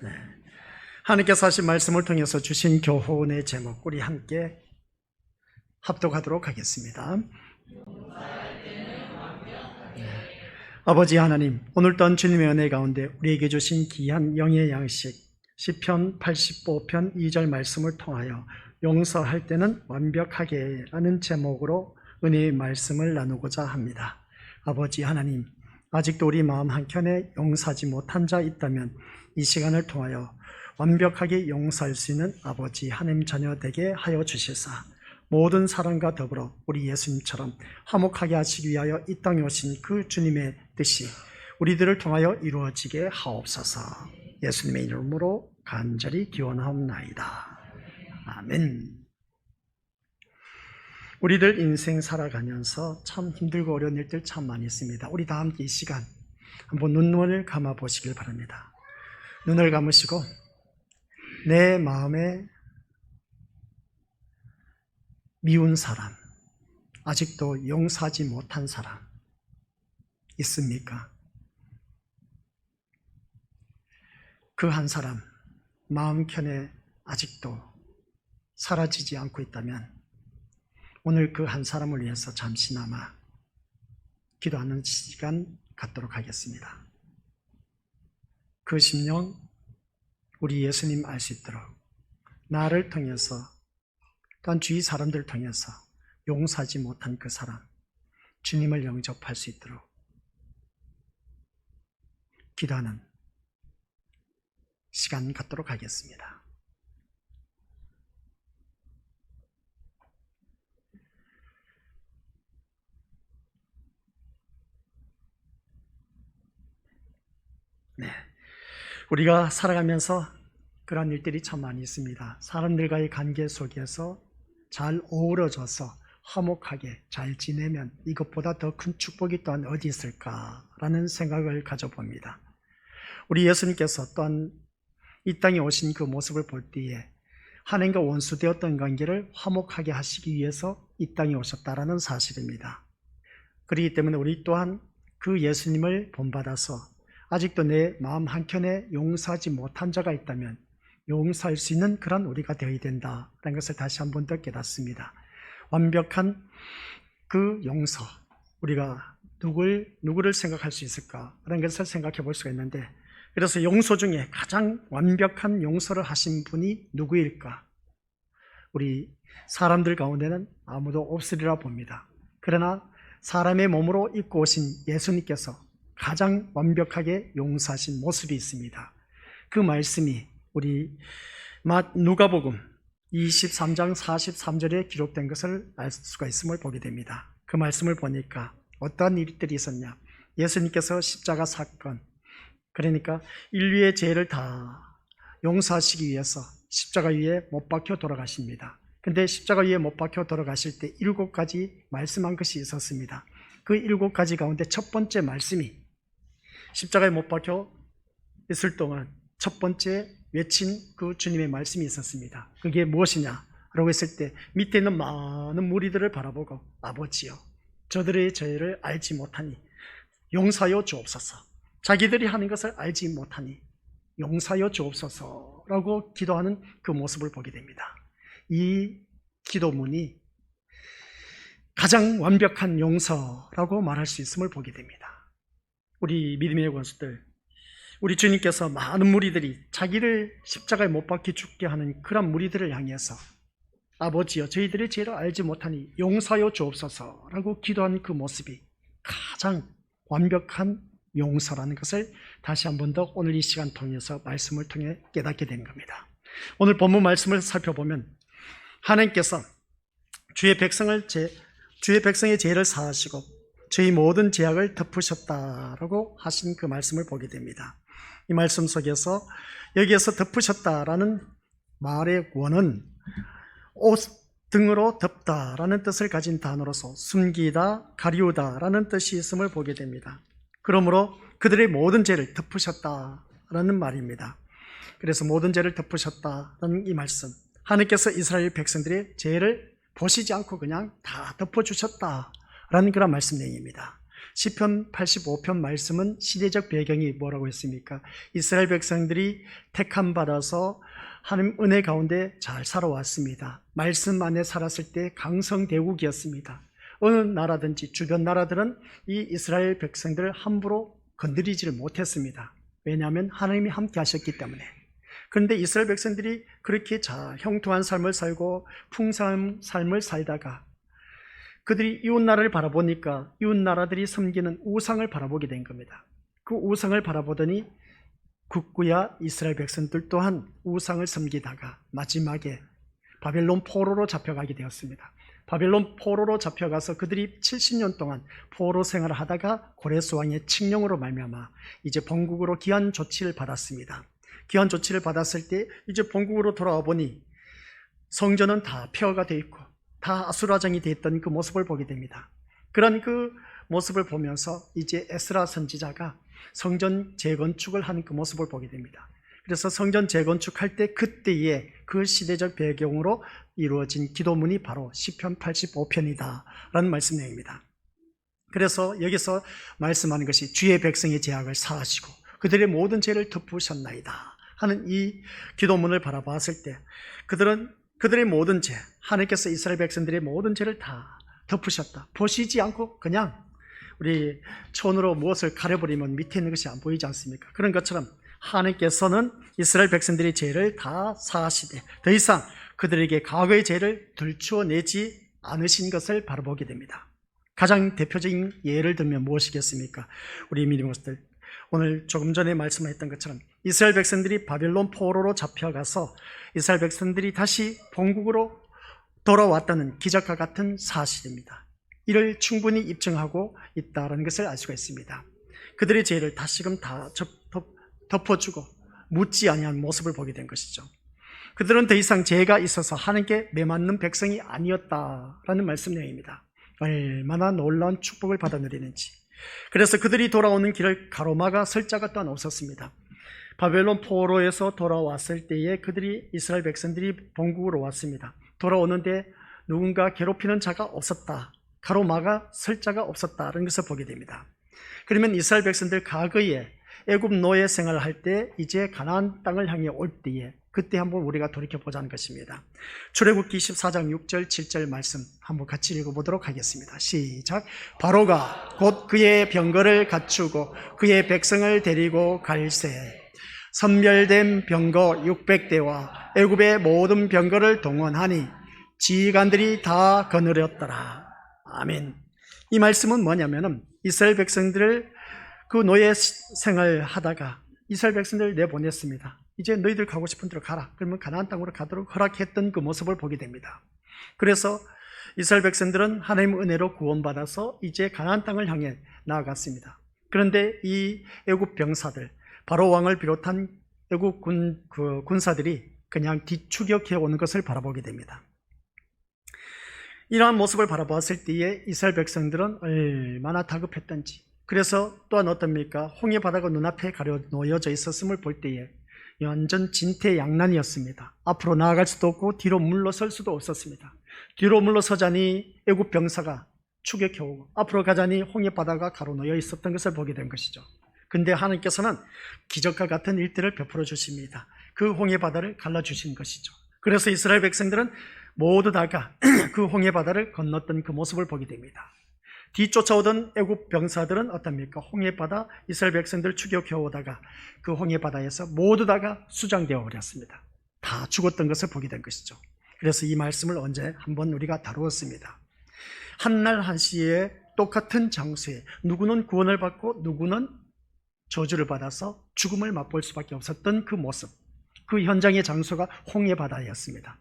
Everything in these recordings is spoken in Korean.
네. 하나님께서 하신 말씀을 통해서 주신 교훈의 제목, 우리 함께 합독하도록 하겠습니다. 아버지 하나님, 오늘 또한 주님의 은혜 가운데 우리에게 주신 귀한 영의 양식, 시편 85편 2절 말씀을 통하여 용서할 때는 완벽하게 라는 제목으로 은혜의 말씀을 나누고자 합니다. 아버지 하나님, 아직도 우리 마음 한켠에 용서하지 못한 자 있다면 이 시간을 통하여 완벽하게 용서할 수 있는 아버지 하나님 자녀 되게 하여 주시사 모든 사람과 더불어 우리 예수님처럼 화목하게 하시기 위하여 이 땅에 오신 그 주님의 뜻이 우리들을 통하여 이루어지게 하옵소서. 예수님의 이름으로 간절히 기원하옵나이다. 아멘. 우리들 인생 살아가면서 참 힘들고 어려운 일들 참 많이 있습니다. 우리 다 함께 이 시간 한번 눈을 감아 보시길 바랍니다. 눈을 감으시고 내 마음에 미운 사람, 아직도 용서하지 못한 사람 있습니까? 그 한 사람 마음편에 아직도 사라지지 않고 있다면 오늘 그 한 사람을 위해서 잠시나마 기도하는 시간 갖도록 하겠습니다. 그 심령 우리 예수님 알 수 있도록 나를 통해서 또한 주위 사람들을 통해서 용서하지 못한 그 사람 주님을 영접할 수 있도록 기도하는 시간 갖도록 하겠습니다. 네, 우리가 살아가면서 그런 일들이 참 많이 있습니다. 사람들과의 관계 속에서 잘 어우러져서 화목하게 잘 지내면 이것보다 더 큰 축복이 또한 어디 있을까라는 생각을 가져봅니다. 우리 예수님께서 또한 이 땅에 오신 그 모습을 볼 때에 하나님과 원수되었던 관계를 화목하게 하시기 위해서 이 땅에 오셨다라는 사실입니다. 그렇기 때문에 우리 또한 그 예수님을 본받아서 아직도 내 마음 한켠에 용서하지 못한 자가 있다면 용서할 수 있는 그런 우리가 되어야 된다라는 것을 다시 한 번 더 깨닫습니다. 완벽한 그 용서, 우리가 누구를 생각할 수 있을까라는 것을 생각해 볼 수가 있는데, 그래서 용서 중에 가장 완벽한 용서를 하신 분이 누구일까? 우리 사람들 가운데는 아무도 없으리라 봅니다. 그러나 사람의 몸으로 입고 오신 예수님께서 가장 완벽하게 용서하신 모습이 있습니다. 그 말씀이 우리 누가복음 23장 43절에 기록된 것을 알 수가 있음을 보게 됩니다. 그 말씀을 보니까 어떠한 일들이 있었냐? 예수님께서 십자가 사건, 그러니까 인류의 죄를 다 용서하시기 위해서 십자가 위에 못 박혀 돌아가십니다. 근데 십자가 위에 못 박혀 돌아가실 때 7가지 말씀한 것이 있었습니다. 그 7가지 가운데 첫 번째 말씀이 십자가에 못 박혀 있을 동안 첫 번째 외친 그 주님의 말씀이 있었습니다. 그게 무엇이냐라고 했을 때 밑에 있는 많은 무리들을 바라보고 아버지여 저들의 죄를 알지 못하니 용서하여 주옵소서. 자기들이 하는 것을 알지 못하니 용서하여 주옵소서라고 기도하는 그 모습을 보게 됩니다. 이 기도문이 가장 완벽한 용서라고 말할 수 있음을 보게 됩니다. 우리 믿음의 권수들, 우리 주님께서 많은 무리들이 자기를 십자가에 못 박혀 죽게 하는 그런 무리들을 향해서 아버지여 저희들의 죄를 알지 못하니 용서하여 주옵소서라고 기도하는 그 모습이 가장 완벽한 용서라는 것을 다시 한 번 더 오늘 이 시간 통해서 말씀을 통해 깨닫게 된 겁니다. 오늘 본문 말씀을 살펴보면 하나님께서 주의 백성의 죄를 사하시고 저희 모든 죄악을 덮으셨다라고 하신 그 말씀을 보게 됩니다. 이 말씀 속에서 여기에서 덮으셨다라는 말의 원은 옷 등으로 덮다라는 뜻을 가진 단어로서 숨기다, 가리우다라는 뜻이 있음을 보게 됩니다. 그러므로 그들의 모든 죄를 덮으셨다라는 말입니다. 그래서 모든 죄를 덮으셨다라는 이 말씀, 하나님께서 이스라엘 백성들의 죄를 보시지 않고 그냥 다 덮어주셨다라는 그런 말씀 내용입니다. 시편 85편 말씀은 시대적 배경이 뭐라고 했습니까? 이스라엘 백성들이 택함 받아서 하나님 은혜 가운데 잘 살아왔습니다. 말씀 안에 살았을 때 강성대국이었습니다. 어느 나라든지 주변 나라들은 이 이스라엘 백성들을 함부로 건드리지를 못했습니다. 왜냐하면 하나님이 함께 하셨기 때문에. 그런데 이스라엘 백성들이 그렇게 형통한 삶을 살고 풍성한 삶을 살다가 그들이 이웃 나라를 바라보니까 이웃 나라들이 섬기는 우상을 바라보게 된 겁니다. 그 우상을 바라보더니 국구야 이스라엘 백성들 또한 우상을 섬기다가 마지막에 바벨론 포로로 잡혀가게 되었습니다. 바벨론 포로로 잡혀가서 그들이 70년 동안 포로 생활을 하다가 고레스 왕의 칙령으로 말미암아 이제 본국으로 귀환 조치를 받았습니다. 귀환 조치를 받았을 때 이제 본국으로 돌아와 보니 성전은 다 폐허가 되어 있고 다 아수라장이 되어 있던 그 모습을 보게 됩니다. 그런 그 모습을 보면서 이제 에스라 선지자가 성전 재건축을 하는 그 모습을 보게 됩니다. 그래서 성전 재건축할 때 그때의 그 시대적 배경으로 이루어진 기도문이 바로 시편 85편이다 라는 말씀 내용입니다. 그래서 여기서 말씀하는 것이 주의 백성의 죄악을 사하시고 그들의 모든 죄를 덮으셨나이다 하는 이 기도문을 바라봤을 때 그들의 모든 죄, 하나님께서 이스라엘 백성들의 모든 죄를 다 덮으셨다. 보시지 않고 그냥 우리 손으로 무엇을 가려버리면 밑에 있는 것이 안 보이지 않습니까? 그런 것처럼 하나님께서는 이스라엘 백성들의 죄를 다 사하시되 더 이상 그들에게 과거의 죄를 들추어내지 않으신 것을 바라보게 됩니다. 가장 대표적인 예를 들면 무엇이겠습니까? 우리 믿음으로들 오늘 조금 전에 말씀했던 것처럼 이스라엘 백성들이 바벨론 포로로 잡혀가서 이스라엘 백성들이 다시 본국으로 돌아왔다는 기적과 같은 사실입니다. 이를 충분히 입증하고 있다는 것을 알 수가 있습니다. 그들의 죄를 다시금 다 덮어주고 묻지 아니한 모습을 보게 된 것이죠. 그들은 더 이상 죄가 있어서 하나님께 매맞는 백성이 아니었다라는 말씀 내용입니다. 얼마나 놀라운 축복을 받아 누리는지. 그래서 그들이 돌아오는 길을 가로막아 설 자가 또한 없었습니다. 바벨론 포로에서 돌아왔을 때에 이스라엘 백성들이 본국으로 왔습니다. 돌아오는데 누군가 괴롭히는 자가 없었다. 가로막아 설 자가 없었다는 것을 보게 됩니다. 그러면 이스라엘 백성들 과거에 애굽 노예 생활을 할 때 이제 가나안 땅을 향해 올 때에 그때 한번 우리가 돌이켜보자는 것입니다. 출애굽기 14장 6절 7절 말씀 한번 같이 읽어보도록 하겠습니다. 시작. 바로가 곧 그의 병거를 갖추고 그의 백성을 데리고 갈새 선멸된 병거 600대와 애굽의 모든 병거를 동원하니 지휘관들이 다 거느렸더라. 아멘. 이 말씀은 뭐냐면은 이스라엘 백성들을 그 노예 생활을 하다가 이스라엘 백성들을 내보냈습니다. 이제 너희들 가고 싶은 데로 가라. 그러면 가나안 땅으로 가도록 허락했던 그 모습을 보게 됩니다. 그래서 이스라엘 백성들은 하나님의 은혜로 구원받아서 이제 가나안 땅을 향해 나아갔습니다. 그런데 이 애굽 병사들, 바로 왕을 비롯한 애굽 군사들이 그냥 뒤추격해 오는 것을 바라보게 됩니다. 이러한 모습을 바라보았을 때에 이스라엘 백성들은 얼마나 다급했던지, 그래서 또한 어떻습니까? 홍해 바다가 눈앞에 가려 놓여져 있었음을 볼 때에 완전 진퇴양난이었습니다. 앞으로 나아갈 수도 없고 뒤로 물러설 수도 없었습니다. 뒤로 물러서자니 애굽 병사가 추격해오고 앞으로 가자니 홍해 바다가 가로놓여 있었던 것을 보게 된 것이죠. 근데 하나님께서는 기적과 같은 일들을 베풀어 주십니다. 그 홍해 바다를 갈라주신 것이죠. 그래서 이스라엘 백성들은 모두 다가 그 홍해 바다를 건넜던 그 모습을 보게 됩니다. 뒤쫓아오던 애굽 병사들은 어떻습니까? 홍해 바다 이스라엘 백성들 추격해 오다가 그 홍해 바다에서 모두 다가 수장되어 버렸습니다. 다 죽었던 것을 보게 된 것이죠. 그래서 이 말씀을 언제 한번 우리가 다루었습니다. 한날 한시에 똑같은 장소에 누구는 구원을 받고 누구는 저주를 받아서 죽음을 맛볼 수밖에 없었던 그 모습, 그 현장의 장소가 홍해 바다였습니다.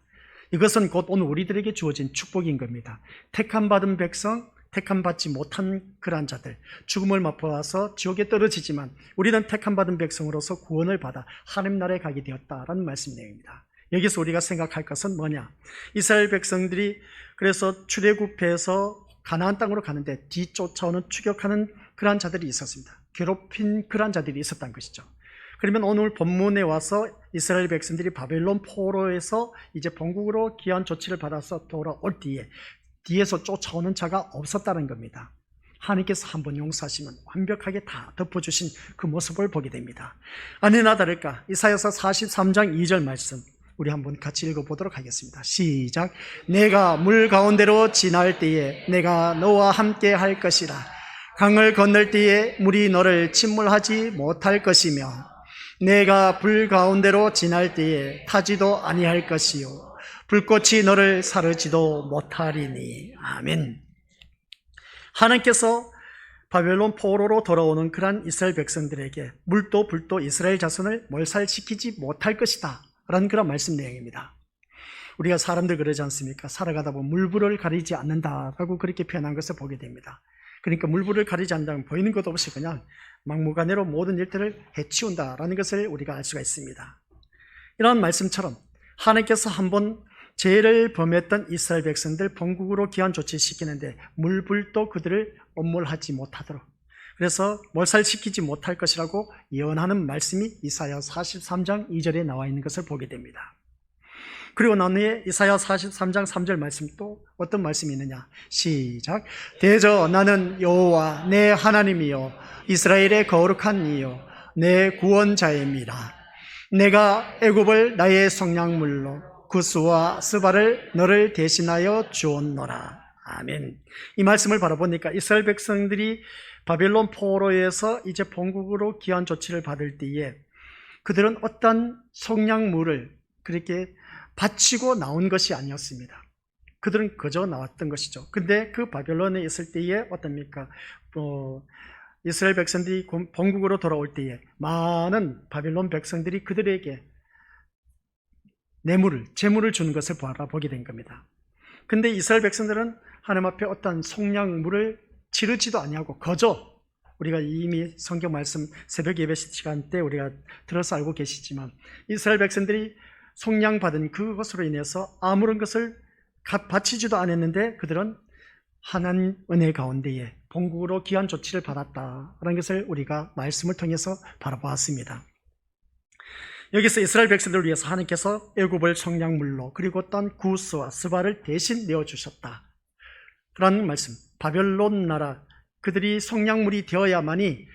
이것은 곧 오늘 우리들에게 주어진 축복인 겁니다. 택함받은 백성, 택함받지 못한 그런 자들, 죽음을 맛보아서 지옥에 떨어지지만 우리는 택함받은 백성으로서 구원을 받아 하나님 나라에 가게 되었다라는 말씀 내용입니다. 여기서 우리가 생각할 것은 뭐냐? 이스라엘 백성들이 그래서 출애굽해서 가나안 땅으로 가는데 뒤쫓아오는 추격하는 그러한 자들이 있었습니다. 괴롭힌 그러한 자들이 있었다는 것이죠. 그러면 오늘 본문에 와서 이스라엘 백성들이 바벨론 포로에서 이제 본국으로 귀환 조치를 받아서 돌아올 뒤에 뒤에서 쫓아오는 자가 없었다는 겁니다. 하나님께서 한번 용서하시면 완벽하게 다 덮어주신 그 모습을 보게 됩니다. 아니나 다를까 이사야서 43장 2절 말씀 우리 한번 같이 읽어보도록 하겠습니다. 시작. 내가 물 가운데로 지날 때에 내가 너와 함께 할 것이라. 강을 건널 때에 물이 너를 침몰하지 못할 것이며 내가 불 가운데로 지날 때에 타지도 아니할 것이요 불꽃이 너를 사르지도 못하리니. 아멘. 하나님께서 바벨론 포로로 돌아오는 그러한 이스라엘 백성들에게 물도 불도 이스라엘 자손을 몰살시키지 못할 것이다 라는 그런 말씀 내용입니다. 우리가 사람들 그러지 않습니까? 살아가다 보면 물불을 가리지 않는다라고 그렇게 표현한 것을 보게 됩니다. 그러니까 물불을 가리지 않는다면 보이는 것 없이 그냥 막무가내로 모든 일들을 해치운다라는 것을 우리가 알 수가 있습니다. 이런 말씀처럼 하나님께서 한번 죄를 범했던 이스라엘 백성들 본국으로 귀환 조치시키는데 물불도 그들을 엄몰하지 못하도록, 그래서 몰살시키지 못할 것이라고 예언하는 말씀이 이사야 43장 2절에 나와 있는 것을 보게 됩니다. 그리고 난 후에 이사야 43장 3절 말씀 또 어떤 말씀이 있느냐. 시작. 대저 나는 여호와 내 하나님이요 이스라엘의 거룩한 이요 내 구원자임이라. 내가 애굽을 나의 성량물로 구스와 스바를 너를 대신하여 주었노라. 아멘. 이 말씀을 바라보니까 이스라엘 백성들이 바벨론 포로에서 이제 본국으로 귀환 조치를 받을 때에 그들은 어떤 속량물을 그렇게 바치고 나온 것이 아니었습니다. 그들은 그저 나왔던 것이죠. 근데 그 바벨론에 있을 때에 어떻습니까? 이스라엘 백성들이 본국으로 돌아올 때에 많은 바벨론 백성들이 그들에게 재물을 주는 것을 바라보게 된 겁니다. 근데 이스라엘 백성들은 하나님 앞에 어떤 속량물을 치르지도 아니하고 거저, 우리가 이미 성경 말씀 새벽 예배 시간 때 우리가 들어서 알고 계시지만 이스라엘 백성들이 속량받은 그것으로 인해서 아무런 것을 바치지도 않았는데 그들은 하나님 은혜 가운데에 본국으로 귀환 조치를 받았다라는 것을 우리가 말씀을 통해서 바라보았습니다. 여기서 이스라엘 백성들을 위해서 하나님께서 애굽을 속량물로 그리고 어떤 구스와 스바를 대신 내어주셨다 라는 말씀. 바벨론 나라 그들이 속량물이 되어야만이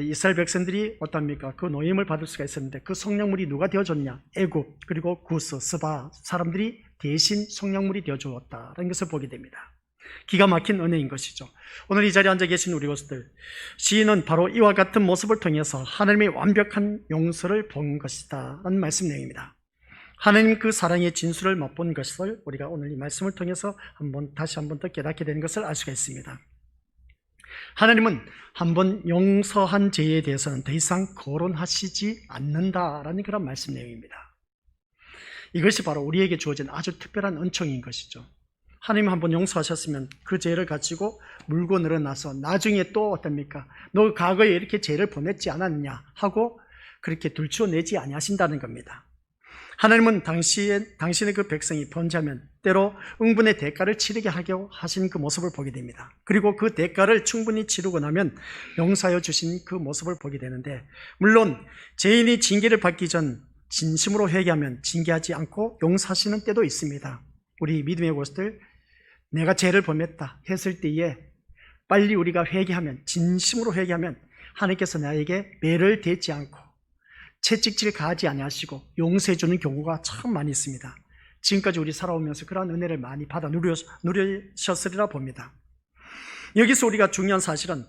이스라엘 백성들이 어떻습니까? 그 노임을 받을 수가 있었는데 그 속량물이 누가 되어줬냐? 애굽 그리고 구스, 스바 사람들이 대신 속량물이 되어주었다라는 것을 보게 됩니다. 기가 막힌 은혜인 것이죠. 오늘 이 자리에 앉아 계신 우리 것들, 시인은 바로 이와 같은 모습을 통해서 하나님의 완벽한 용서를 본 것이다 라는 말씀 내용입니다. 하나님 그 사랑의 진수를 맛본 것을 우리가 오늘 이 말씀을 통해서 다시 한번 더 깨닫게 되는 것을 알 수가 있습니다. 하나님은 한번 용서한 죄에 대해서는 더 이상 거론하시지 않는다라는 그런 말씀 내용입니다. 이것이 바로 우리에게 주어진 아주 특별한 은총인 것이죠. 하나님 한번 용서하셨으면 그 죄를 가지고 물고 늘어나서 나중에 또 어떻습니까? 너 과거에 이렇게 죄를 범했지 않았냐 하고 그렇게 들추어내지 아니하신다는 겁니다. 하나님은 당신의 그 백성이 범죄하면 때로 응분의 대가를 치르게 하려 하신 그 모습을 보게 됩니다. 그리고 그 대가를 충분히 치르고 나면 용서하여 주신 그 모습을 보게 되는데, 물론 죄인이 징계를 받기 전 진심으로 회개하면 징계하지 않고 용서하시는 때도 있습니다. 우리 믿음의 것들, 내가 죄를 범했다 했을 때에 빨리 우리가 회개하면, 진심으로 회개하면 하나님께서 나에게 매를 대지 않고 채찍질 가하지 아니하시고 용서해 주는 경우가 참 많이 있습니다. 지금까지 우리 살아오면서 그러한 은혜를 많이 받아 누리셨으리라 봅니다. 여기서 우리가 중요한 사실은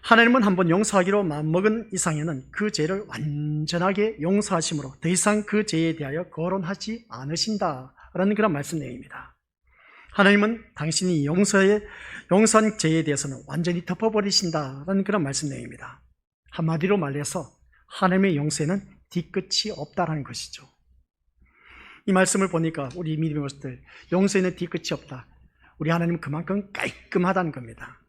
하나님은 한번 용서하기로 마음먹은 이상에는 그 죄를 완전하게 용서하심으로 더 이상 그 죄에 대하여 거론하지 않으신다라는 그런 말씀 내용입니다. 하나님은 당신이 용서한 죄에 대해서는 완전히 덮어버리신다라는 그런 말씀 내용입니다. 한마디로 말해서 하나님의 용서에는 뒤끝이 없다라는 것이죠. 이 말씀을 보니까 우리 믿음의 것들, 용서에는 뒤끝이 없다. 우리 하나님은 그만큼 깔끔하다는 겁니다.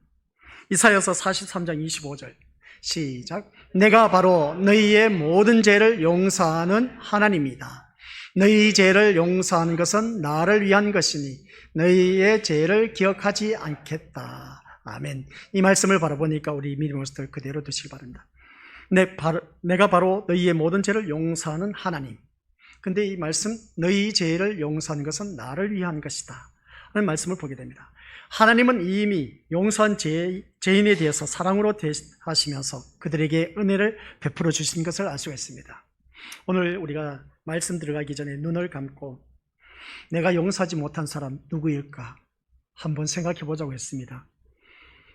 이사야서 43장 25절 시작. 내가 바로 너희의 모든 죄를 용서하는 하나님이다. 너희 죄를 용서하는 것은 나를 위한 것이니 너희의 죄를 기억하지 않겠다. 아멘. 이 말씀을 바라보니까 우리 믿음의 것들 그대로 두시기 바랍니다. 내가 바로 너희의 모든 죄를 용서하는 하나님. 근데 이 말씀, 너희 죄를 용서하는 것은 나를 위한 것이다 라는 말씀을 보게 됩니다. 하나님은 이미 용서한 죄인에 대해서 사랑으로 대하시면서 그들에게 은혜를 베풀어 주신 것을 알 수가 있습니다. 오늘 우리가 말씀 들어가기 전에 눈을 감고 내가 용서하지 못한 사람 누구일까 한번 생각해 보자고 했습니다.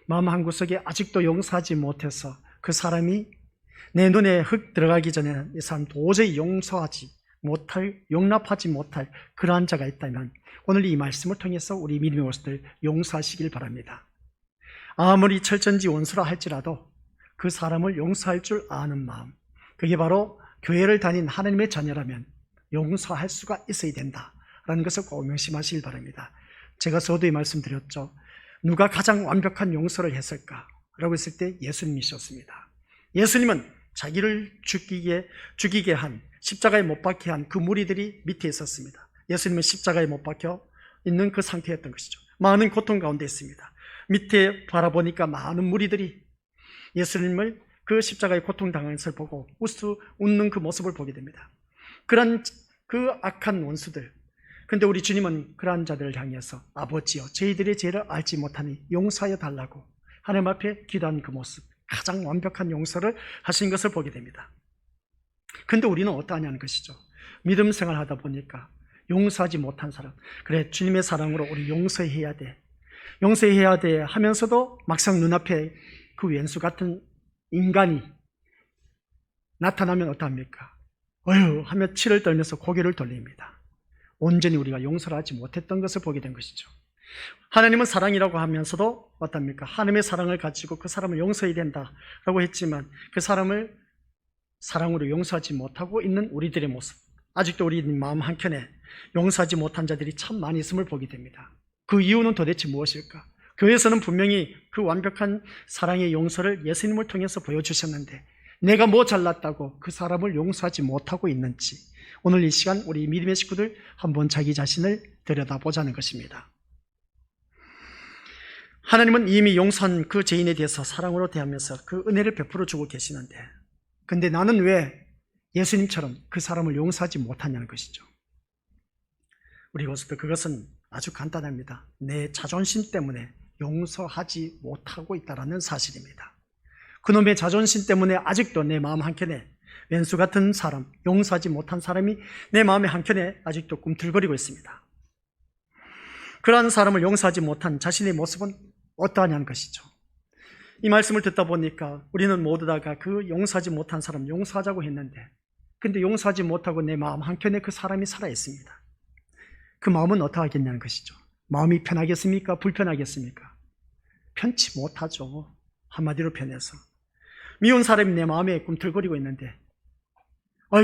마음 한구석에 아직도 용서하지 못해서 그 사람이 내 눈에 흙 들어가기 전에는 이 사람 도저히 용납하지 못할 그러한 자가 있다면 오늘 이 말씀을 통해서 우리 믿음의 모습들 용서하시길 바랍니다. 아무리 철천지 원수라 할지라도 그 사람을 용서할 줄 아는 마음, 그게 바로 교회를 다닌 하나님의 자녀라면 용서할 수가 있어야 된다라는 것을 꼭 명심하시길 바랍니다. 제가 서두에 말씀드렸죠. 누가 가장 완벽한 용서를 했을까라고 했을 때 예수님이셨습니다. 예수님은 자기를 죽이게 한, 십자가에 못 박게 한 그 무리들이 밑에 있었습니다. 예수님은 십자가에 못 박혀 있는 그 상태였던 것이죠. 많은 고통 가운데 있습니다. 밑에 바라보니까 많은 무리들이 예수님을 그 십자가의 고통당하는 것을 보고 웃는 그 모습을 보게 됩니다. 그런 그 악한 원수들, 근데 우리 주님은 그러한 자들을 향해서 아버지여 저희들의 죄를 알지 못하니 용서하여 달라고 하나님 앞에 기도한 그 모습, 가장 완벽한 용서를 하신 것을 보게 됩니다. 근데 우리는 어떠하냐는 것이죠. 믿음 생활하다 보니까 용서하지 못한 사람, 그래 주님의 사랑으로 우리 용서해야 돼 하면서도 막상 눈앞에 그 왼수 같은 인간이 나타나면 어떡합니까? 어휴 하며 치를 떨면서 고개를 돌립니다. 온전히 우리가 용서를 하지 못했던 것을 보게 된 것이죠. 하나님은 사랑이라고 하면서도 어떻습니까? 하나님의 사랑을 가지고 그 사람을 용서해야 된다라고 했지만 그 사람을 사랑으로 용서하지 못하고 있는 우리들의 모습, 아직도 우리 마음 한켠에 용서하지 못한 자들이 참 많이 있음을 보게 됩니다. 그 이유는 도대체 무엇일까? 교회에서는 분명히 그 완벽한 사랑의 용서를 예수님을 통해서 보여주셨는데 내가 뭐 잘났다고 그 사람을 용서하지 못하고 있는지 오늘 이 시간 우리 믿음의 식구들 한번 자기 자신을 들여다보자는 것입니다. 하나님은 이미 용서한 그 죄인에 대해서 사랑으로 대하면서 그 은혜를 베풀어 주고 계시는데 근데 나는 왜 예수님처럼 그 사람을 용서하지 못하냐는 것이죠. 우리 것도 그것은 아주 간단합니다. 내 자존심 때문에 용서하지 못하고 있다는 사실입니다. 그놈의 자존심 때문에 아직도 내 마음 한켠에 왼수 같은 사람, 용서하지 못한 사람이 내 마음의 한켠에 아직도 꿈틀거리고 있습니다. 그러한 사람을 용서하지 못한 자신의 모습은 어떠하냐는 것이죠. 이 말씀을 듣다 보니까 우리는 모두 다가 그 용서하지 못한 사람 용서하자고 했는데 근데 용서하지 못하고 내 마음 한켠에 그 사람이 살아있습니다. 그 마음은 어떠하겠냐는 것이죠. 마음이 편하겠습니까? 불편하겠습니까? 편치 못하죠. 한마디로 편해서 미운 사람이 내 마음에 꿈틀거리고 있는데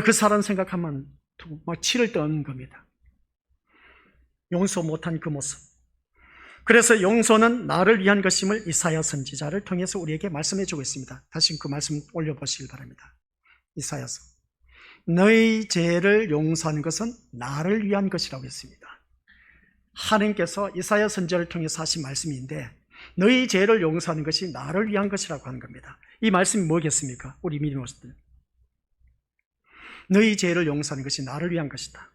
그 사람 생각하면 막 치를 떠는 겁니다. 용서 못한 그 모습. 그래서 용서는 나를 위한 것임을 이사야 선지자를 통해서 우리에게 말씀해 주고 있습니다. 다시 그 말씀 올려보시길 바랍니다. 이사야서 너희 죄를 용서하는 것은 나를 위한 것이라고 했습니다. 하나님께서 이사야 선지자를 통해서 하신 말씀인데 너희 죄를 용서하는 것이 나를 위한 것이라고 하는 겁니다. 이 말씀이 뭐겠습니까? 우리 믿음의 모습들, 너희 죄를 용서하는 것이 나를 위한 것이다.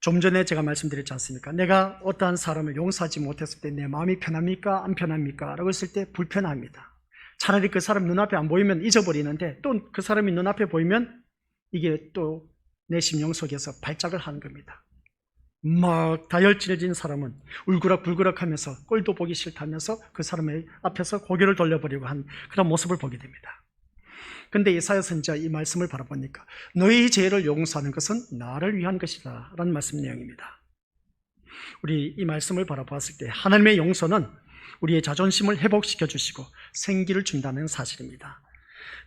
좀 전에 제가 말씀드렸지 않습니까? 내가 어떠한 사람을 용서하지 못했을 때 내 마음이 편합니까? 안 편합니까? 라고 했을 때 불편합니다. 차라리 그 사람 눈앞에 안 보이면 잊어버리는데 또 그 사람이 눈앞에 보이면 이게 또 내 심령 속에서 발작을 하는 겁니다. 막 다혈질진 사람은 울그락불그락 하면서 꼴도 보기 싫다면서 그 사람의 앞에서 고개를 돌려버리고 한 그런 모습을 보게 됩니다. 근데 이사야 선지자 이 말씀을 바라보니까 너희 죄를 용서하는 것은 나를 위한 것이다 라는 말씀 내용입니다. 우리 이 말씀을 바라보았을 때 하나님의 용서는 우리의 자존심을 회복시켜 주시고 생기를 준다는 사실입니다.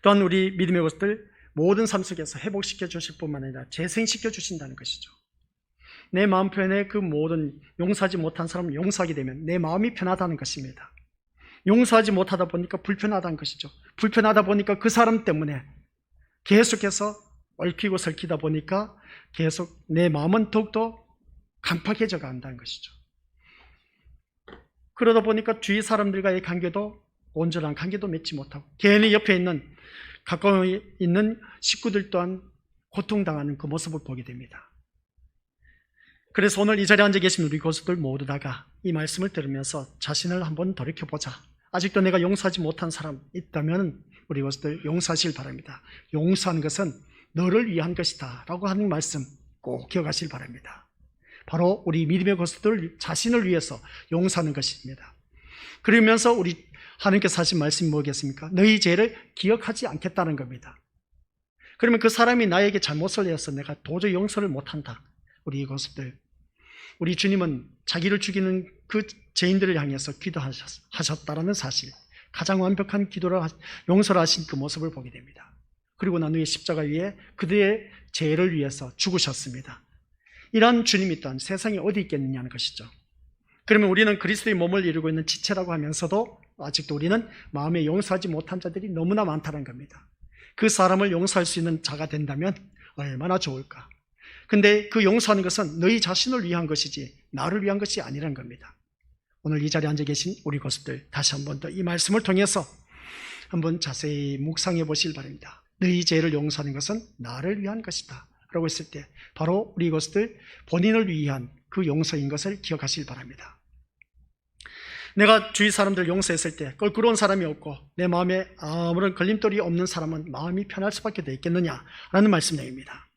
또한 우리 믿음의 것들 모든 삶 속에서 회복시켜 주실 뿐만 아니라 재생시켜 주신다는 것이죠. 내 마음 편에 그 모든 용서하지 못한 사람을 용서하게 되면 내 마음이 편하다는 것입니다. 용서하지 못하다 보니까 불편하다는 것이죠. 불편하다 보니까 그 사람 때문에 계속해서 얽히고 설키다 보니까 계속 내 마음은 더욱더 강팍해져 간다는 것이죠. 그러다 보니까 주위 사람들과의 관계도 온전한 관계도 맺지 못하고 괜히 옆에 있는 가까이 있는 식구들 또한 고통당하는 그 모습을 보게 됩니다. 그래서 오늘 이 자리에 앉아 계신 우리 교수들 모두 다가 이 말씀을 들으면서 자신을 한번 돌이켜보자. 아직도 내가 용서하지 못한 사람 있다면 우리 교수들 용서하시길 바랍니다. 용서하는 것은 너를 위한 것이다 라고 하는 말씀 꼭 기억하시길 바랍니다. 바로 우리 믿음의 교수들 자신을 위해서 용서하는 것입니다. 그러면서 우리 하나님께서 하신 말씀이 뭐겠습니까? 너희 죄를 기억하지 않겠다는 겁니다. 그러면 그 사람이 나에게 잘못을 해서 내가 도저히 용서를 못한다. 우리 교수들, 우리 주님은 자기를 죽이는 그 죄인들을 향해서 기도하셨다라는 사실, 가장 완벽한 기도를 용서를 하신 그 모습을 보게 됩니다. 그리고 난 후에 십자가 위에 그들의 죄를 위해서 죽으셨습니다. 이러한 주님이 또한 세상에 어디 있겠느냐는 것이죠. 그러면 우리는 그리스도의 몸을 이루고 있는 지체라고 하면서도 아직도 우리는 마음에 용서하지 못한 자들이 너무나 많다는 겁니다. 그 사람을 용서할 수 있는 자가 된다면 얼마나 좋을까. 근데 그 용서하는 것은 너희 자신을 위한 것이지 나를 위한 것이 아니라는 겁니다. 오늘 이 자리에 앉아 계신 우리 교수들 다시 한 번 더 이 말씀을 통해서 한번 자세히 묵상해 보시길 바랍니다. 너희 죄를 용서하는 것은 나를 위한 것이다 라고 했을 때 바로 우리 교수들 본인을 위한 그 용서인 것을 기억하시길 바랍니다. 내가 주위 사람들 용서했을 때 껄끄러운 사람이 없고 내 마음에 아무런 걸림돌이 없는 사람은 마음이 편할 수밖에 더 있겠느냐라는 말씀 내용입니다.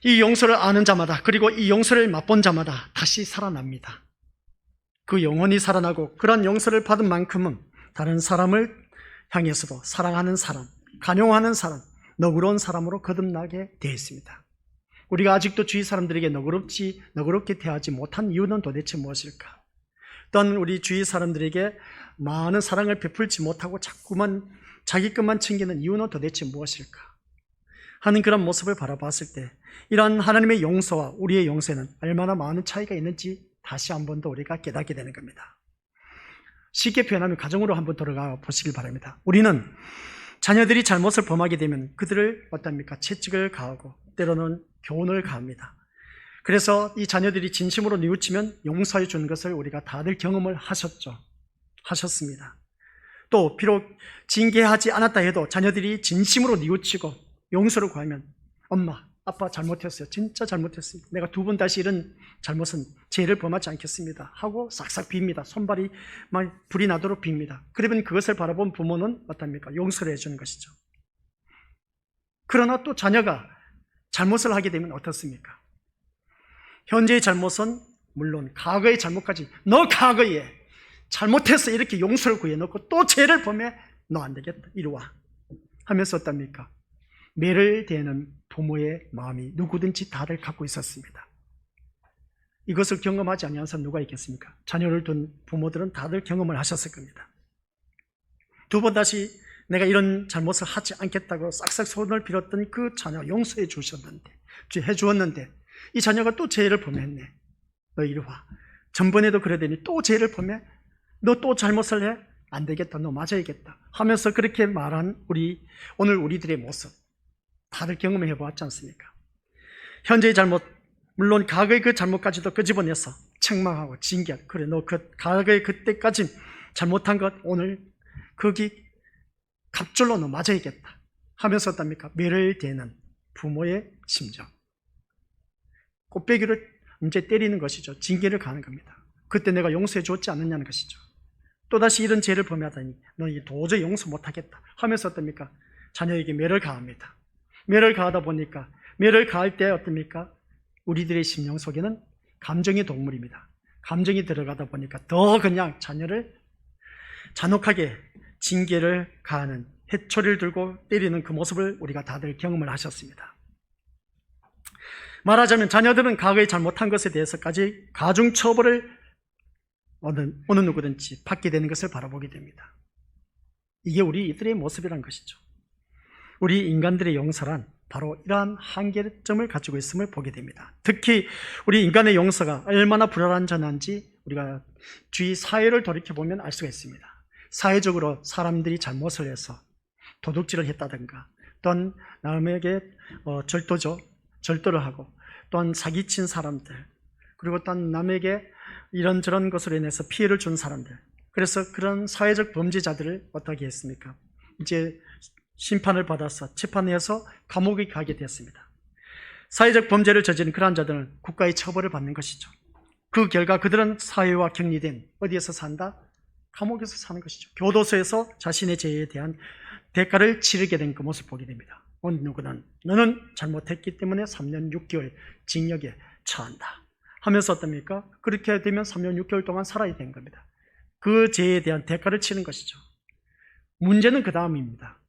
이 용서를 아는 자마다 그리고 이 용서를 맛본 자마다 다시 살아납니다. 그 영혼이 살아나고 그런 용서를 받은 만큼은 다른 사람을 향해서도 사랑하는 사람, 간용하는 사람, 너그러운 사람으로 거듭나게 되어 있습니다. 우리가 아직도 주위 사람들에게 너그럽게 대하지 못한 이유는 도대체 무엇일까? 또한 우리 주위 사람들에게 많은 사랑을 베풀지 못하고 자꾸만 자기 것만 챙기는 이유는 도대체 무엇일까? 하는 그런 모습을 바라봤을 때 이러한 하나님의 용서와 우리의 용서에는 얼마나 많은 차이가 있는지 다시 한 번 더 우리가 깨닫게 되는 겁니다. 쉽게 표현하면 가정으로 한번 들어가 보시길 바랍니다. 우리는 자녀들이 잘못을 범하게 되면 그들을 어떻습니까? 채찍을 가하고 때로는 교훈을 가합니다. 그래서 이 자녀들이 진심으로 뉘우치면 용서해 주는 것을 우리가 다들 경험을 하셨습니다. 또 비록 징계하지 않았다 해도 자녀들이 진심으로 뉘우치고 용서를 구하면 엄마, 아빠 잘못했어요. 진짜 잘못했어요. 내가 두 번 다시 이런 잘못은 죄를 범하지 않겠습니다. 하고 싹싹 빕니다. 손발이 막 불이 나도록 빕니다. 그러면 그것을 바라본 부모는 어떻습니까? 용서를 해주는 것이죠. 그러나 또 자녀가 잘못을 하게 되면 어떻습니까? 현재의 잘못은 물론 과거의 잘못까지 너 과거에 잘못해서 이렇게 용서를 구해놓고 또 죄를 범해 너 안 되겠다. 이리 와. 하면서 어떻습니까? 매를 대는 부모의 마음이 누구든지 다들 갖고 있었습니다. 이것을 경험하지 않는 사람 누가 있겠습니까? 자녀를 둔 부모들은 다들 경험을 하셨을 겁니다. 두 번 다시 내가 이런 잘못을 하지 않겠다고 싹싹 손을 빌었던 그 자녀 용서해 주었는데 이 자녀가 또 죄를 범했네. 너 이리 와. 전번에도 그러더니 또 죄를 범해. 너 또 잘못을 해? 안 되겠다. 너 맞아야겠다. 하면서 그렇게 말한 오늘 우리들의 모습 다들 경험해 보았지 않습니까? 현재의 잘못, 물론 과거의 그 잘못까지도 끄집어내서 책망하고 징계하고 그래 너 그 과거의 그때까지 잘못한 것 오늘 거기 갑절로 너 맞아야겠다 하면서 어떻습니까? 매를 대는 부모의 심정, 꽃배기를 이제 때리는 것이죠. 징계를 가는 겁니다. 그때 내가 용서해 줬지 않느냐는 것이죠. 또다시 이런 죄를 범하다니 너 도저히 용서 못하겠다 하면서 어떻습니까? 자녀에게 매를 가합니다. 매를 가하다 보니까 매를 가할 때 어떻습니까? 우리들의 심령 속에는 감정의 동물입니다. 감정이 들어가다 보니까 더 그냥 자녀를 잔혹하게 징계를 가하는 해초리를 들고 때리는 그 모습을 우리가 다들 경험을 하셨습니다. 말하자면 자녀들은 과거에 잘못한 것에 대해서까지 가중처벌을 어느 누구든지 받게 되는 것을 바라보게 됩니다. 이게 우리 이들의 모습이란 것이죠. 우리 인간들의 용서란 바로 이러한 한계점을 가지고 있음을 보게 됩니다. 특히 우리 인간의 용서가 얼마나 불완전한지 우리가 주위 사회를 돌이켜보면 알 수가 있습니다. 사회적으로 사람들이 잘못을 해서 도둑질을 했다든가 또한 남에게 절도를 하고 또한 사기친 사람들 그리고 또한 남에게 이런저런 것으로 인해서 피해를 준 사람들, 그래서 그런 사회적 범죄자들을 어떻게 했습니까? 이제 심판을 받아서 재판해서 감옥에 가게 됐습니다. 사회적 범죄를 저지른 그러한 자들은 국가의 처벌을 받는 것이죠. 그 결과 그들은 사회와 격리된 어디에서 산다? 감옥에서 사는 것이죠. 교도소에서 자신의 죄에 대한 대가를 치르게 된 그 모습을 보게 됩니다. 어느 누구는 너는 잘못했기 때문에 3년 6개월 징역에 처한다 하면서 어떻습니까? 그렇게 되면 3년 6개월 동안 살아야 되는 겁니다. 그 죄에 대한 대가를 치는 것이죠. 문제는 그 다음입니다.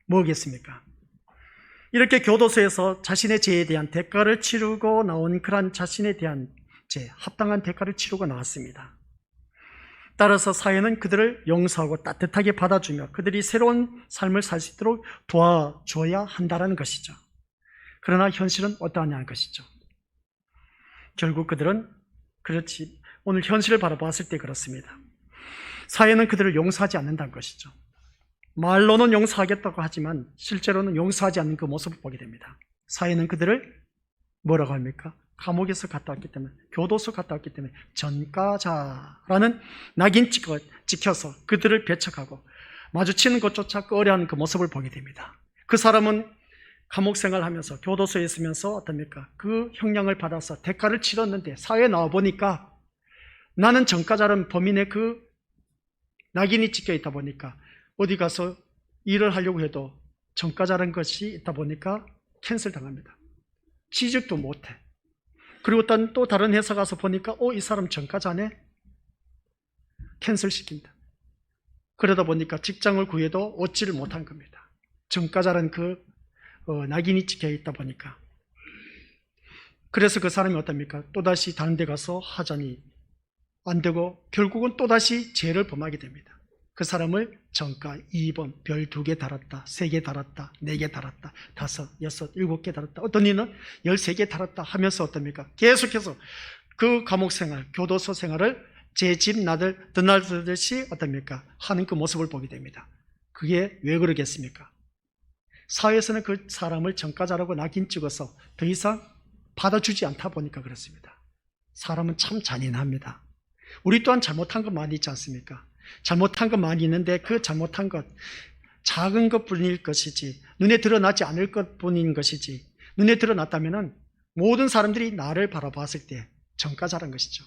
뭐겠습니까? 이렇게 교도소에서 자신의 죄에 대한 대가를 치르고 나온 그런 자신에 대한 합당한 대가를 치르고 나왔습니다. 따라서 사회는 그들을 용서하고 따뜻하게 받아주며 그들이 새로운 삶을 살 수 있도록 도와줘야 한다는 것이죠. 그러나 현실은 어떠하냐는 것이죠. 결국 그들은 그렇지, 오늘 현실을 바라봤을 때 그렇습니다. 사회는 그들을 용서하지 않는다는 것이죠. 말로는 용서하겠다고 하지만 실제로는 용서하지 않는 그 모습을 보게 됩니다. 사회는 그들을 뭐라고 합니까? 감옥에서 갔다 왔기 때문에, 교도소 갔다 왔기 때문에 전과자라는 낙인 찍혀서 그들을 배척하고 마주치는 것조차 꺼려하는 그 모습을 보게 됩니다. 그 사람은 감옥 생활하면서 교도소에 있으면서 어떻습니까? 그 형량을 받아서 대가를 치렀는데 사회에 나와보니까 나는 전과자라는 범인의 그 낙인이 찍혀 있다 보니까 어디 가서 일을 하려고 해도 전과자라는 것이 있다 보니까 캔슬 당합니다. 취직도 못해. 그리고 또 다른 회사 가서 보니까 이 사람 전과자네? 캔슬 시킵니다. 그러다 보니까 직장을 구해도 얻지를 못한 겁니다. 전과자라는 그 낙인이 찍혀 있다 보니까. 그래서 그 사람이 어떻습니까? 또다시 다른 데 가서 하자니 안 되고 결국은 또다시 죄를 범하게 됩니다. 그 사람을 전과 2번, 별 2개 달았다, 3개 달았다, 4개 달았다, 5, 6, 7개 달았다, 어떤 이는 13개 달았다 하면서 어떻습니까? 계속해서 그 감옥 생활, 교도소 생활을 제 집 나들 드나들듯이 어떻습니까? 하는 그 모습을 보게 됩니다. 그게 왜 그러겠습니까? 사회에서는 그 사람을 전과자라고 낙인 찍어서 더 이상 받아주지 않다 보니까 그렇습니다. 사람은 참 잔인합니다. 우리 또한 잘못한 것 많이 있지 않습니까? 잘못한 것 많이 있는데 그 잘못한 것 작은 것뿐일 것이지 눈에 드러나지 않을 것뿐인 것이지 눈에 드러났다면 모든 사람들이 나를 바라봤을 때 전과자란 것이죠.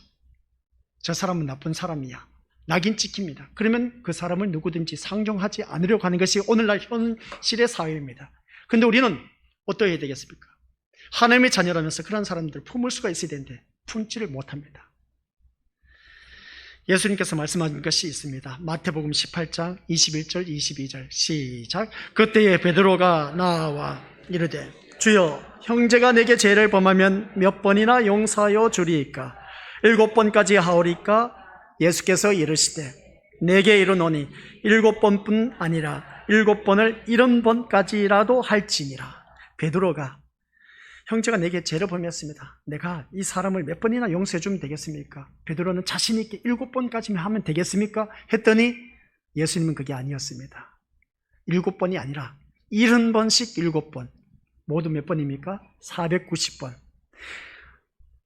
저 사람은 나쁜 사람이야. 낙인 찍힙니다. 그러면 그 사람을 누구든지 상종하지 않으려고 하는 것이 오늘날 현실의 사회입니다. 그런데 우리는 어떠해야 되겠습니까? 하나님의 자녀라면서 그런 사람들을 품을 수가 있어야 되는데 품지를 못합니다. 예수님께서 말씀하신 것이 있습니다. 마태복음 18장 21절 22절 시작. 그때에 베드로가 나와 이르되 주여 형제가 내게 죄를 범하면 몇 번이나 용서하여 주리이까? 7번까지 하오리까? 예수께서 이르시되 내게 이르노니 7번뿐 아니라 7번을 70번까지라도 할지니라. 베드로가 형제가 내게 죄를 범했습니다. 내가 이 사람을 몇 번이나 용서해 주면 되겠습니까? 베드로는 자신 있게 7번까지만 하면 되겠습니까? 했더니 예수님은 그게 아니었습니다. 7번이 아니라 70번씩 7번. 모두 몇 번입니까? 490번.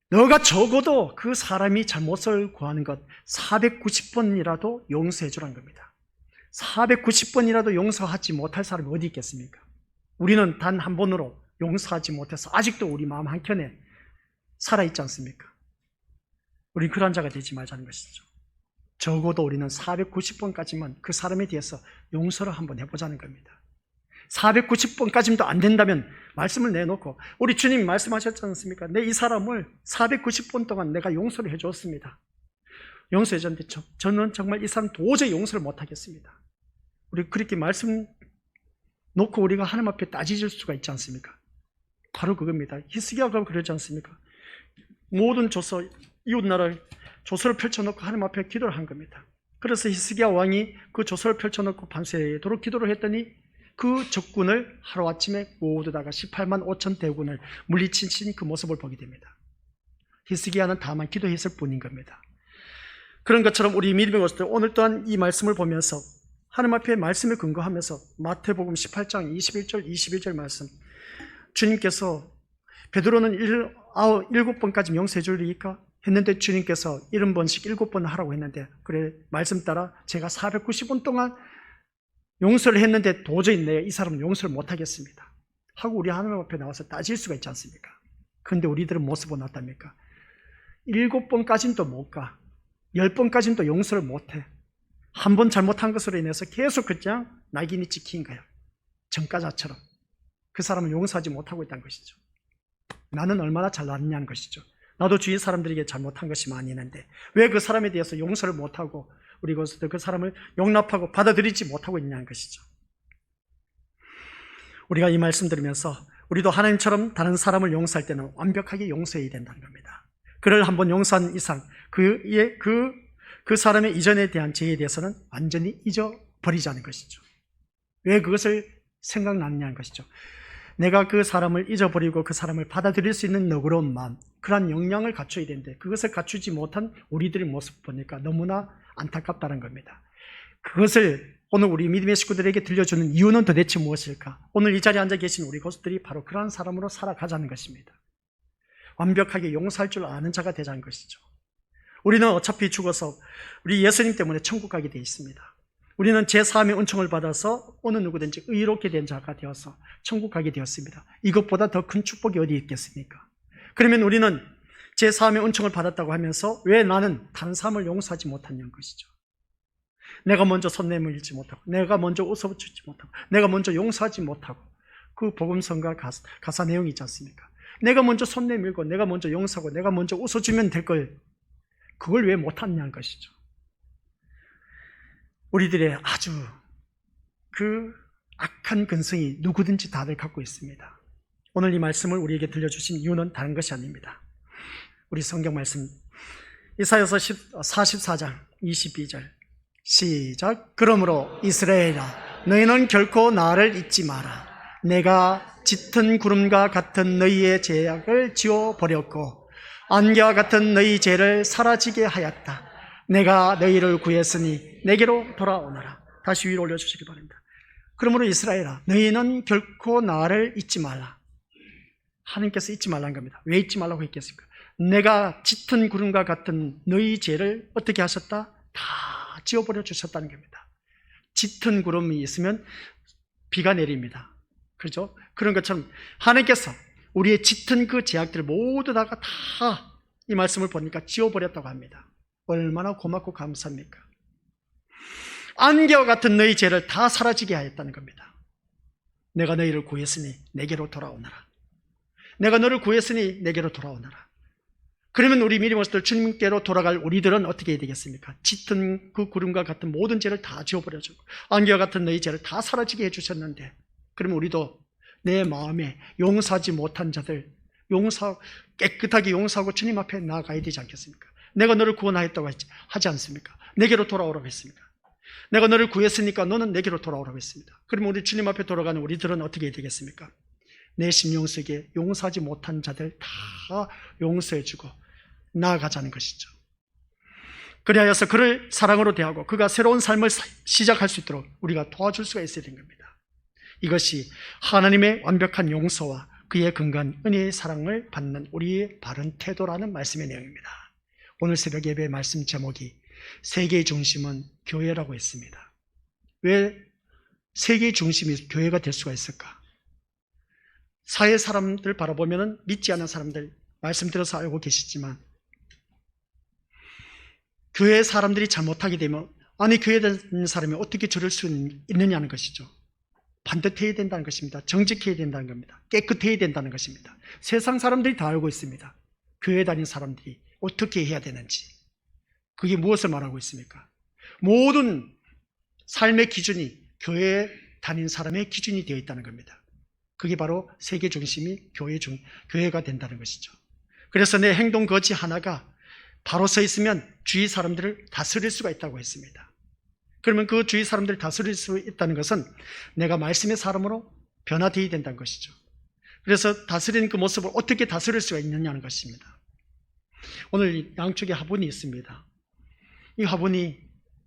너가 적어도 그 사람이 잘못을 구하는 것 490번이라도 용서해 주라는 겁니다. 490번이라도 용서하지 못할 사람이 어디 있겠습니까? 우리는 단 한 번으로 용서하지 못해서 아직도 우리 마음 한켠에 살아있지 않습니까? 우린 그런 자가 되지 말자는 것이죠. 적어도 우리는 490번까지만 그 사람에 대해서 용서를 한번 해보자는 겁니다. 490번까지도 안 된다면 말씀을 내놓고 우리 주님이 말씀하셨지 않습니까? 내 이 사람을 490번 동안 내가 용서를 해줬습니다. 용서해 줬는데 저는 정말 이 사람 도저히 용서를 못하겠습니다. 우리 그렇게 말씀 놓고 우리가 하나님 앞에 따지질 수가 있지 않습니까? 바로 그겁니다. 히스기야가 그러지 않습니까? 모든 조서, 이웃나라 조서를 펼쳐놓고 하나님 앞에 기도를 한 겁니다. 그래서 히스기야 왕이 그 조서를 펼쳐놓고 밤새도록 기도를 했더니 그 적군을 하루아침에 모두 다가 18만 5천 대군을 물리친 그 모습을 보게 됩니다. 히스기야는 다만 기도했을 뿐인 겁니다. 그런 것처럼 우리 믿음의 것들 오늘 또한 이 말씀을 보면서 하나님 앞에 말씀을 근거하면서 마태복음 18장 21절 22절 말씀, 주님께서 베드로는 7번까지 용서해 줄리까? 했는데 주님께서 70번씩 7번 하라고 했는데 그래 말씀 따라 제가 490번 동안 용서를 했는데 도저히 이 사람은 용서를 못하겠습니다. 하고 우리 하나님 앞에 나와서 따질 수가 있지 않습니까? 그런데 우리들은 모습은 어떻습니까? 7번까지는 또 못 가. 10번까지는 또 용서를 못해. 한 번 잘못한 것으로 인해서 계속 그냥 낙인이 찍힌 거야. 전과자처럼. 그 사람을 용서하지 못하고 있다는 것이죠. 나는 얼마나 잘났냐는 것이죠. 나도 주위 사람들에게 잘못한 것이 많이 있는데 왜 그 사람에 대해서 용서를 못하고 우리 그 사람을 용납하고 받아들이지 못하고 있냐는 것이죠. 우리가 이 말씀 들으면서 우리도 하나님처럼 다른 사람을 용서할 때는 완벽하게 용서해야 된다는 겁니다. 그를 한번 용서한 이상 그 사람의 이전에 대한 죄에 대해서는 완전히 잊어버리자는 것이죠. 왜 그것을 생각났냐는 것이죠. 내가 그 사람을 잊어버리고 그 사람을 받아들일 수 있는 너그러운 마음, 그러한 역량을 갖춰야 되는데 그것을 갖추지 못한 우리들의 모습 보니까 너무나 안타깝다는 겁니다. 그것을 오늘 우리 믿음의 식구들에게 들려주는 이유는 도대체 무엇일까? 오늘 이 자리에 앉아 계신 우리 고수들이 바로 그러한 사람으로 살아가자는 것입니다. 완벽하게 용서할 줄 아는 자가 되자는 것이죠. 우리는 어차피 죽어서 우리 예수님 때문에 천국 가게 되어 있습니다. 우리는 제3의 은총을 받아서 어느 누구든지 의롭게 된 자가 되어서 천국 가게 되었습니다. 이것보다 더 큰 축복이 어디 있겠습니까? 그러면 우리는 제3의 은총을 받았다고 하면서 왜 나는 다른 사람을 용서하지 못하냐는 것이죠. 내가 먼저 손 내밀지 못하고 내가 먼저 웃어주지 못하고 내가 먼저 용서하지 못하고 그 복음성가 가사 내용이 있지 않습니까? 내가 먼저 손 내밀고 내가 먼저 용서하고 내가 먼저 웃어주면 될 걸 그걸 왜 못하냐는 것이죠. 우리들의 아주 그 악한 근성이 누구든지 다들 갖고 있습니다. 오늘 이 말씀을 우리에게 들려주신 이유는 다른 것이 아닙니다. 우리 성경 말씀 이사야서 44장 22절 시작. 그러므로 이스라엘아 너희는 결코 나를 잊지 마라. 내가 짙은 구름과 같은 너희의 죄악을 지워버렸고 안개와 같은 너희 죄를 사라지게 하였다. 내가 너희를 구했으니 내게로 돌아오너라. 다시 위로 올려주시기 바랍니다. 그러므로 이스라엘아 너희는 결코 나를 잊지 말라. 하나님께서 잊지 말라는 겁니다. 왜 잊지 말라고 했겠습니까? 내가 짙은 구름과 같은 너희 죄를 어떻게 하셨다? 다 지워버려 주셨다는 겁니다. 짙은 구름이 있으면 비가 내립니다. 그렇죠? 그런 것처럼 하나님께서 우리의 짙은 그 죄악들을 모두 다가 다 이 말씀을 보니까 지워버렸다고 합니다. 얼마나 고맙고 감사합니까? 안개와 같은 너희 죄를 다 사라지게 하였다는 겁니다. 내가 너희를 구했으니 내게로 돌아오너라. 내가 너를 구했으니 내게로 돌아오너라. 그러면 우리 믿음으로서 주님께로 돌아갈 우리들은 어떻게 해야 되겠습니까? 짙은 그 구름과 같은 모든 죄를 다 지워버려주고 안개와 같은 너희 죄를 다 사라지게 해주셨는데 그러면 우리도 내 마음에 용서하지 못한 자들 깨끗하게 용서하고 주님 앞에 나아가야 되지 않겠습니까? 내가 너를 구원하였다고 하지 않습니까? 내게로 돌아오라고 했습니까? 내가 너를 구했으니까 너는 내게로 돌아오라고 했습니다. 그러면 우리 주님 앞에 돌아가는 우리들은 어떻게 해야 되겠습니까? 내 심령 속에 용서하지 못한 자들 다 용서해주고 나아가자는 것이죠. 그리하여서 그를 사랑으로 대하고 그가 새로운 삶을 시작할 수 있도록 우리가 도와줄 수가 있어야 되는 겁니다. 이것이 하나님의 완벽한 용서와 그의 근간 은혜의 사랑을 받는 우리의 바른 태도라는 말씀의 내용입니다. 오늘 새벽 예배의 말씀 제목이 세계의 중심은 교회라고 했습니다. 왜 세계의 중심이 교회가 될 수가 있을까? 사회 사람들 바라보면 믿지 않는 사람들 말씀 들어서 알고 계시지만 교회 사람들이 잘못하게 되면 아니 교회에 다니는 사람이 어떻게 저럴 수 있느냐는 것이죠. 반듯해야 된다는 것입니다. 정직해야 된다는 겁니다. 깨끗해야 된다는 것입니다. 세상 사람들이 다 알고 있습니다. 교회 다니는 사람들이 어떻게 해야 되는지. 그게 무엇을 말하고 있습니까? 모든 삶의 기준이 교회에 다니는 사람의 기준이 되어 있다는 겁니다. 그게 바로 세계 중심이 교회가 된다는 것이죠. 그래서 내 행동 거지 하나가 바로 서 있으면 주위 사람들을 다스릴 수가 있다고 했습니다. 그러면 그 주위 사람들을 다스릴 수 있다는 것은 내가 말씀의 사람으로 변화되어야 된다는 것이죠. 그래서 다스리는 그 모습을 어떻게 다스릴 수가 있느냐는 것입니다. 오늘 양쪽에 화분이 있습니다. 이 화분이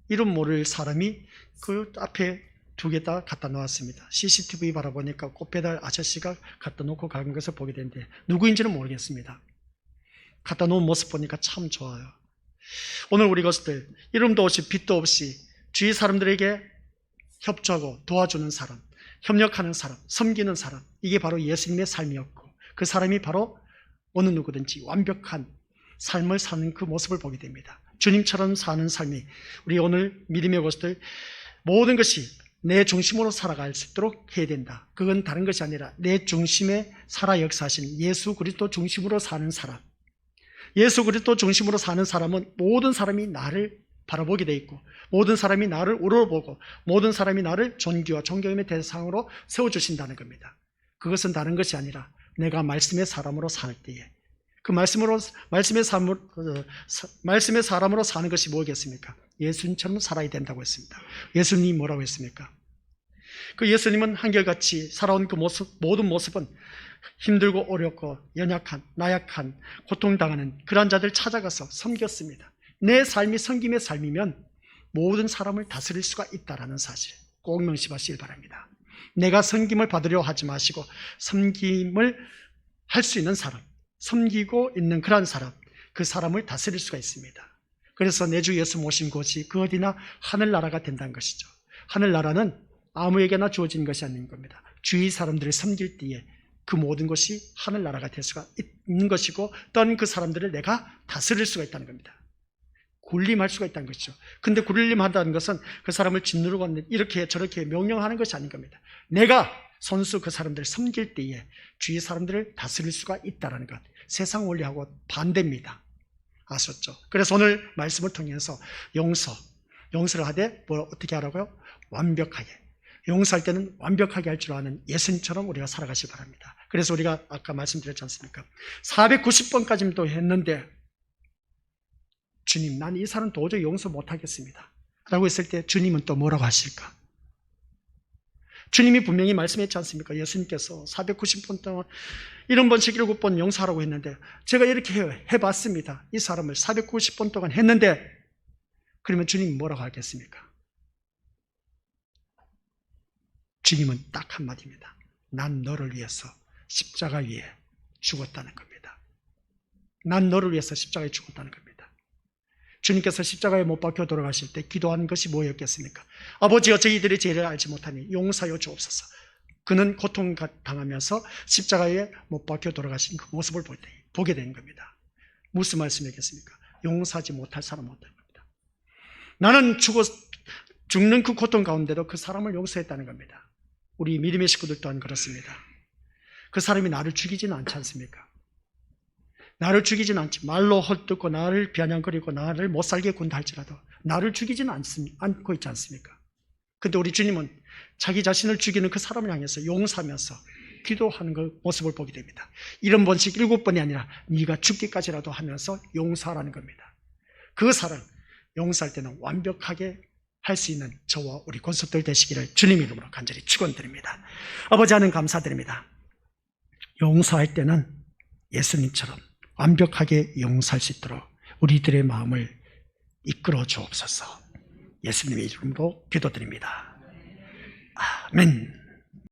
이름 모를 사람이 그 앞에 두 개 다 갖다 놓았습니다. CCTV 바라보니까 꽃배달 아저씨가 갖다 놓고 가는 것을 보게 되는데 누구인지는 모르겠습니다. 갖다 놓은 모습 보니까 참 좋아요. 오늘 우리 것들 이름도 없이 빛도 없이 주위 사람들에게 협조하고 도와주는 사람, 협력하는 사람, 섬기는 사람, 이게 바로 예수님의 삶이었고 그 사람이 바로 어느 누구든지 완벽한 삶을 사는 그 모습을 보게 됩니다. 주님처럼 사는 삶이 우리 오늘 믿음의 것들 모든 것이 내 중심으로 살아갈 수 있도록 해야 된다. 그건 다른 것이 아니라 내 중심에 살아 역사하신 예수 그리스도 중심으로 사는 사람, 예수 그리스도 중심으로 사는 사람은 모든 사람이 나를 바라보게 돼 있고 모든 사람이 나를 우러러보고 모든 사람이 나를 존귀와 존경의 대상으로 세워주신다는 겁니다. 그것은 다른 것이 아니라 내가 말씀의 사람으로 살 때에 그 말씀의 사람으로 사는 것이 뭐겠습니까? 예수님처럼 살아야 된다고 했습니다. 예수님이 뭐라고 했습니까? 그 예수님은 한결같이 살아온 그 모습, 모든 모습은 힘들고 어렵고 연약한, 나약한, 고통당하는 그런 자들 찾아가서 섬겼습니다. 내 삶이 섬김의 삶이면 모든 사람을 다스릴 수가 있다는 사실 꼭 명심하시길 바랍니다. 내가 섬김을 받으려 하지 마시고 섬김을 할 수 있는 사람, 섬기고 있는 그런 사람, 그 사람을 다스릴 수가 있습니다. 그래서 내 주 예수 모신 곳이 그 어디나 하늘나라가 된다는 것이죠. 하늘나라는 아무에게나 주어진 것이 아닌 겁니다. 주위 사람들을 섬길 때에 그 모든 것이 하늘나라가 될 수가 있는 것이고 또한 그 사람들을 내가 다스릴 수가 있다는 겁니다. 군림할 수가 있다는 것이죠. 근데 군림한다는 것은 그 사람을 짓누르고 이렇게 저렇게 명령하는 것이 아닌 겁니다. 내가 선수 그 사람들을 섬길 때에 주위 사람들을 다스릴 수가 있다는 것, 세상 원리하고 반대입니다. 아셨죠? 그래서 오늘 말씀을 통해서 용서를 하되 뭘 어떻게 하라고요? 완벽하게. 용서할 때는 완벽하게 할 줄 아는 예수님처럼 우리가 살아가시기 바랍니다. 그래서 우리가 아까 말씀드렸지 않습니까? 490번까지도 했는데 주님, 난 이 사람 도저히 용서 못하겠습니다 라고 했을 때 주님은 또 뭐라고 하실까? 주님이 분명히 말씀했지 않습니까? 예수님께서 490번 동안 70번씩 7번 용서하라고 했는데 제가 이렇게 해봤습니다. 이 사람을 490번 동안 했는데 그러면 주님이 뭐라고 하겠습니까? 주님은 딱 한마디입니다. 난 너를 위해서 십자가 위에 죽었다는 겁니다. 난 너를 위해서 십자가에 죽었다는 겁니다. 주님께서 십자가에 못 박혀 돌아가실 때 기도한 것이 뭐였겠습니까? 아버지여 저희들이 죄를 알지 못하니 용서하여 주옵소서. 그는 고통당하면서 십자가에 못 박혀 돌아가신 그 모습을 보게 된 겁니다. 무슨 말씀이겠습니까? 용서하지 못할 사람 못할 겁니다. 나는 죽는 그 고통 가운데도 그 사람을 용서했다는 겁니다. 우리 믿음의 식구들 또한 그렇습니다. 그 사람이 나를 죽이지는 않지 않습니까? 나를 죽이지는 않지. 말로 헐뜯고 나를 비아냥거리고 나를 못살게 군다 할지라도 나를 죽이지는 않고 있지 않습니까? 근데 우리 주님은 자기 자신을 죽이는 그 사람을 향해서 용서하면서 기도하는 그 모습을 보게 됩니다. 70번씩 7번이 아니라 네가 죽기까지라도 하면서 용서하라는 겁니다. 그 사람 용서할 때는 완벽하게 할 수 있는 저와 우리 권속들 되시기를 주님 이름으로 간절히 축원드립니다. 아버지 하나님 감사드립니다. 용서할 때는 예수님처럼 완벽하게 용서할 수 있도록 우리들의 마음을 이끌어 주옵소서. 예수님의 이름으로 기도드립니다. 아멘.